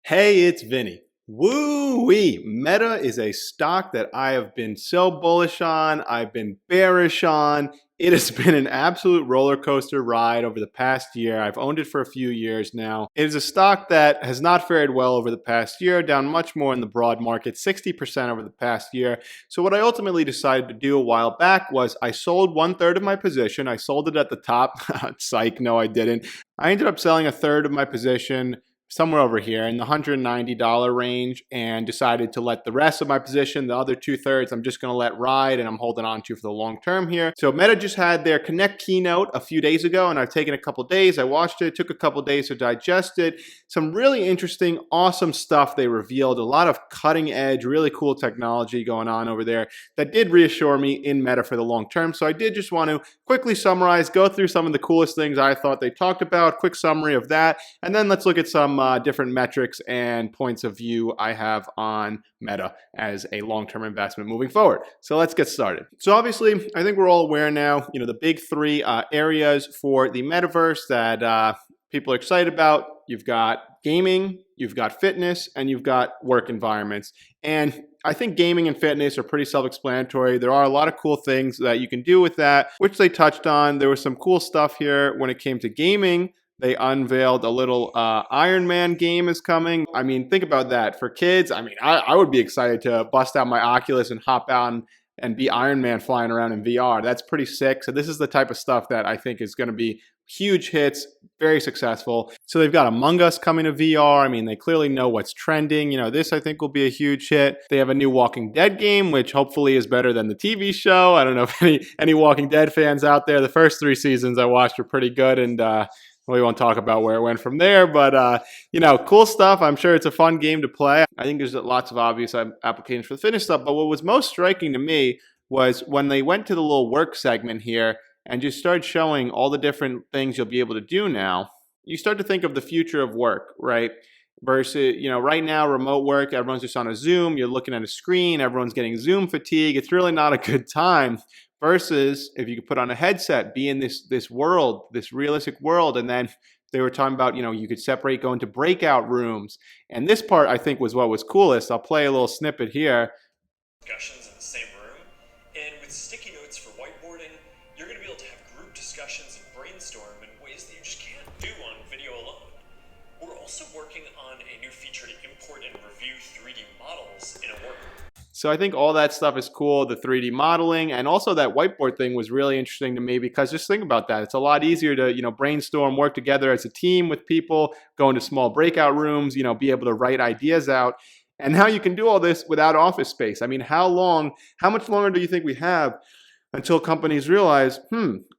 Hey, it's Vinny. Woo-wee! Meta is a stock that I have been so bullish on. I've been bearish on. It has been an absolute roller coaster ride over the past year. I've owned it for a few years now. It is a stock that has not fared well over the past year, down much more in the broad market, 60% over the past year. So what I ultimately decided to do a while back was I sold 1/3 of my position. I sold it at the top. Psych, no, I didn't. I ended up selling 1/3 of my position somewhere over here in the $190 range and decided to let the rest of my position, the other 2/3, I'm just going to let ride and I'm holding on to for the long term here. So Meta just had their Connect keynote a few days ago and I've taken a couple days. I watched it, took a couple days to digest it. Some really interesting, awesome stuff they revealed. A lot of cutting edge, really cool technology going on over there that did reassure me in Meta for the long term. So I did just want to quickly summarize, go through some of the coolest things I thought they talked about, quick summary of that, and then let's look at some different metrics and points of view I have on Meta as a long-term investment moving forward. So let's get started. So obviously, I think we're all aware now, the big three areas for the metaverse that people are excited about. You've got gaming, you've got fitness, and you've got work environments. And I think gaming and fitness are pretty self-explanatory. There are a lot of cool things that you can do with that, which they touched on. There was some cool stuff here when it came to gaming. They unveiled a little Iron Man game is coming. I mean, think about that. For kids, I would be excited to bust out my Oculus and hop out and be Iron Man flying around in VR. That's pretty sick. So this is the type of stuff that I think is going to be huge hits, very successful. So they've got Among Us coming to VR. I mean, they clearly know what's trending. This I think will be a huge hit. They have a new Walking Dead game, which hopefully is better than the TV show. I don't know if any Walking Dead fans out there. The first 3 seasons I watched were pretty good, and we won't talk about where it went from there, but cool stuff. I'm sure it's a fun game to play. I think there's lots of obvious applications for the fitness stuff, but what was most striking to me was when they went to the little work segment here and just started showing all the different things you'll be able to do now. You start to think of the future of work, right? Versus, right now, remote work, everyone's just on a Zoom, you're looking at a screen, everyone's getting Zoom fatigue. It's really not a good time. Versus if you could put on a headset, be in this world, this realistic world, and then they were talking about, you could separate, go into breakout rooms. And this part, I think, was what was coolest. I'll play a little snippet here. Discussions in the same room, and with sticky notes for whiteboarding, you're going to be able to have group discussions and brainstorm in ways that you just can't do on video alone. We're also working on a new feature to import and review 3D models in a workroom. So I think all that stuff is cool, the 3D modeling, and also that whiteboard thing was really interesting to me because just think about that. It's a lot easier to, brainstorm, work together as a team with people, go into small breakout rooms, be able to write ideas out. And now you can do all this without office space. I mean, how much longer do you think we have until companies realize,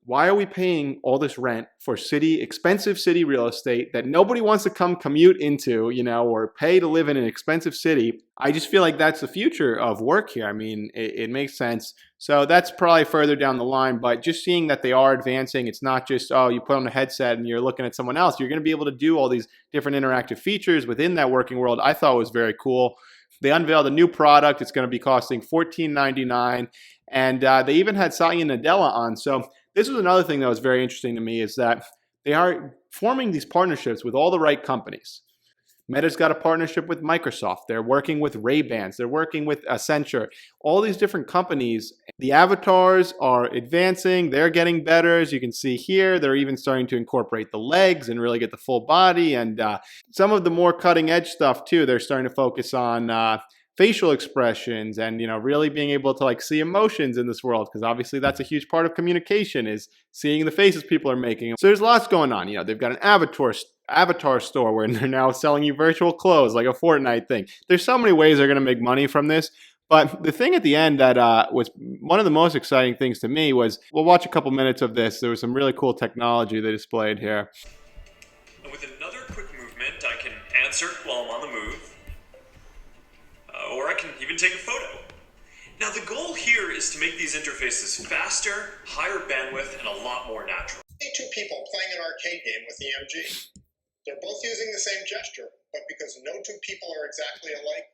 why are we paying all this rent for expensive city real estate that nobody wants to come commute into, or pay to live in an expensive city? I just feel like that's the future of work here. I mean, it makes sense. So that's probably further down the line, but just seeing that they are advancing, it's not just, you put on a headset and you're looking at someone else. You're going to be able to do all these different interactive features within that working world. I thought was very cool. They unveiled a new product. It's going to be costing $14.99. And they even had Satya Nadella on. So this was another thing that was very interesting to me is that they are forming these partnerships with all the right companies. Meta's got a partnership with Microsoft. They're working with Ray-Bans. They're working with Accenture. All these different companies. The avatars are advancing. They're getting better. As you can see here, they're even starting to incorporate the legs and really get the full body. And some of the more cutting edge stuff too, they're starting to focus on facial expressions and really being able to see emotions in this world, because obviously that's a huge part of communication, is seeing the faces people are making. So there's lots going on. They've got an avatar store where they're now selling you virtual clothes, like a Fortnite thing. There's so many ways they're going to make money from this. But the thing at the end that was one of the most exciting things to me was, we'll watch a couple minutes of this. There was some really cool technology they displayed here. And with another quick movement, I can answer while I'm on the move. Or I can even take a photo. Now the goal here is to make these interfaces faster, higher bandwidth, and a lot more natural. Two people playing an arcade game with EMG. They're both using the same gesture, but because no two people are exactly alike,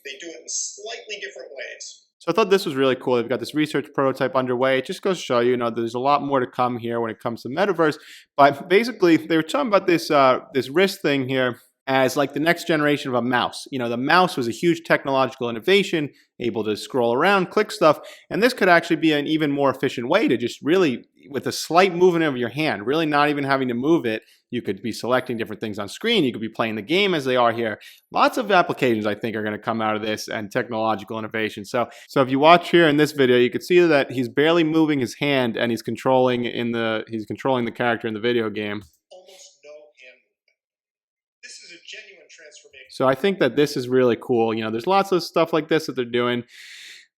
they do it in slightly different ways. So I thought this was really cool. They've got this research prototype underway. It just goes to show there's a lot more to come here when it comes to metaverse. But basically, they were talking about this wrist thing here. as like the next generation of a mouse. You know, the mouse was a huge technological innovation, able to scroll around, click stuff, and this could actually be an even more efficient way to just really, with a slight movement of your hand, really not even having to move it, you could be selecting different things on screen. You could be playing the game as they are here. Lots of applications, I think, are going to come out of this, and technological innovation. So if you watch here in this video, you can see that he's barely moving his hand, and he's controlling the character in the video game. Almost no hand movement. This is a genuine transformation. So I think that this is really cool. You know, there's lots of stuff like this that they're doing.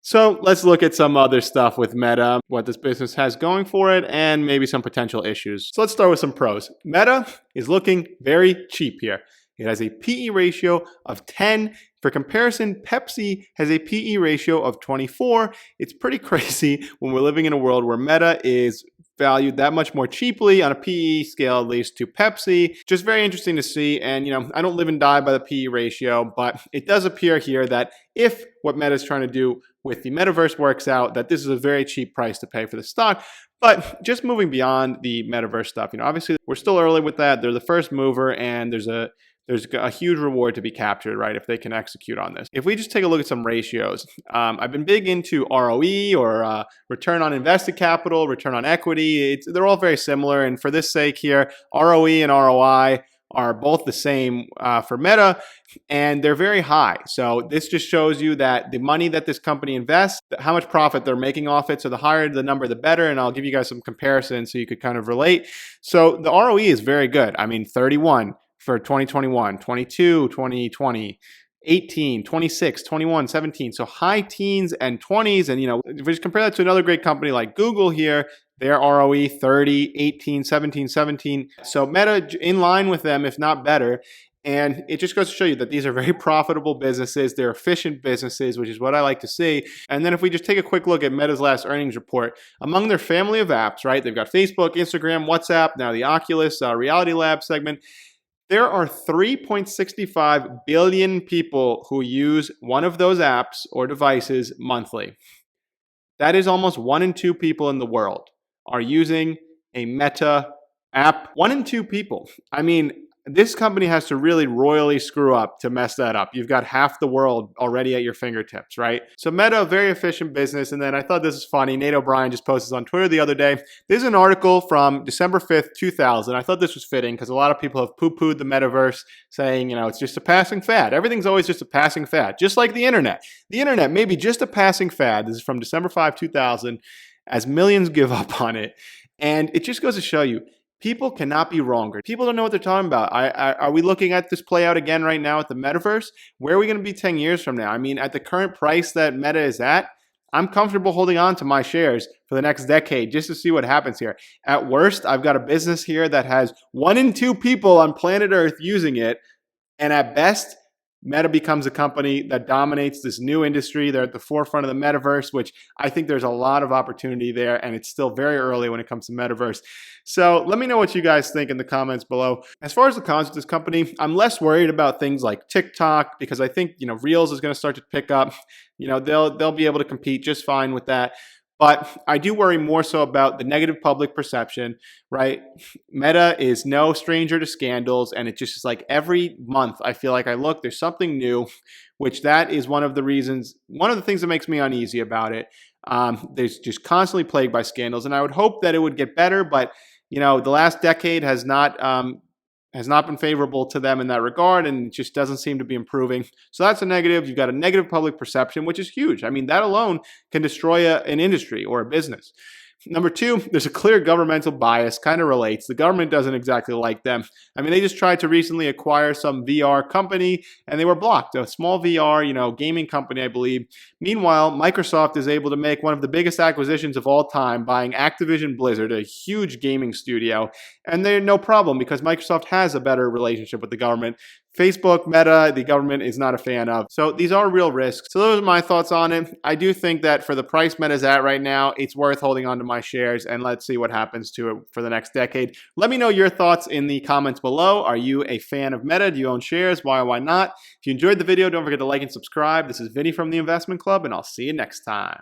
So let's look at some other stuff with Meta, what this business has going for it, and maybe some potential issues. So let's start with some pros. Meta is looking very cheap here. It has a PE ratio of 10. For comparison, Pepsi has a PE ratio of 24. It's pretty crazy when we're living in a world where Meta is valued that much more cheaply on a PE scale, at least, to Pepsi. Just very interesting to see. And, you know, I don't live and die by the PE ratio, but it does appear here that if what Meta is trying to do with the metaverse works out, that this is a very cheap price to pay for the stock. But just moving beyond the metaverse stuff, you know, obviously we're still early with that. They're the first mover, and there's a huge reward to be captured, right, if they can execute on this. If we just take a look at some ratios, I've been big into ROE, or return on invested capital, return on equity. They're all very similar. And for this sake here, ROE and ROI are both the same for Meta, and they're very high. So this just shows you that the money that this company invests, how much profit they're making off it. So the higher the number, the better. And I'll give you guys some comparisons so you could kind of relate. So the ROE is very good. I mean, 31 for 2021, 22, 2020, 18, 26, 21, 17. So high teens and 20s. And, you know, if we just compare that to another great company like Google here, their ROE 30, 18, 17, 17. So Meta in line with them, if not better. And it just goes to show you that these are very profitable businesses. They're efficient businesses, which is what I like to see. And then if we just take a quick look at Meta's last earnings report, among their family of apps, right, they've got Facebook, Instagram, WhatsApp, now the Oculus Reality Lab segment. There are 3.65 billion people who use one of those apps or devices monthly. That is almost 1 in 2 people in the world are using a Meta app. 1 in 2 people. I mean, this company has to really royally screw up to mess that up. You've got half the world already at your fingertips, right? So Meta, a very efficient business. And then I thought this is funny. Nate O'Brien just posted on Twitter the other day. This is an article from December 5th, 2000. I thought this was fitting because a lot of people have poo-pooed the metaverse, saying, you know, it's just a passing fad. Everything's always just a passing fad, just like the internet. The internet may be just a passing fad. This is from December 5, 2000, as millions give up on it. And it just goes to show you, people cannot be wrong. People don't know what they're talking about. Are we looking at this play out again right now at the metaverse? Where are we going to be 10 years from now? I mean, at the current price that Meta is at, I'm comfortable holding on to my shares for the next decade just to see what happens here. At worst, I've got a business here that has 1 in 2 people on planet Earth using it. And at best, Meta becomes a company that dominates this new industry. They're at the forefront of the metaverse, which I think there's a lot of opportunity there, and it's still very early when it comes to metaverse. So let me know what you guys think in the comments below. As far as the cons of this company, I'm less worried about things like TikTok, because I think, you know, Reels is going to start to pick up. You know, they'll be able to compete just fine with that. But I do worry more so about the negative public perception, right? Meta is no stranger to scandals, and it just is like every month I feel like I look, there's something new, which that is one of the reasons, one of the things that makes me uneasy about it. There's just constantly plagued by scandals, and I would hope that it would get better, but you know, the last decade has not been favorable to them in that regard, and it just doesn't seem to be improving. So that's a negative. You've got a negative public perception, which is huge. I mean, that alone can destroy an industry or a business. Number 2, there's a clear governmental bias, kind of relates. The government doesn't exactly like them. I mean, they just tried to recently acquire some VR company, and they were blocked. A small VR, you know, gaming company, I believe. Meanwhile, Microsoft is able to make one of the biggest acquisitions of all time, buying Activision Blizzard, a huge gaming studio. And they're no problem because Microsoft has a better relationship with the government. Facebook, Meta, the government is not a fan of. So these are real risks. So those are my thoughts on it. I do think that for the price Meta's at right now, it's worth holding on to my shares, and let's see what happens to it for the next decade. Let me know your thoughts in the comments below. Are you a fan of Meta? Do you own shares? Why or why not? If you enjoyed the video, don't forget to like and subscribe. This is Vinny from the Investment Club, and I'll see you next time.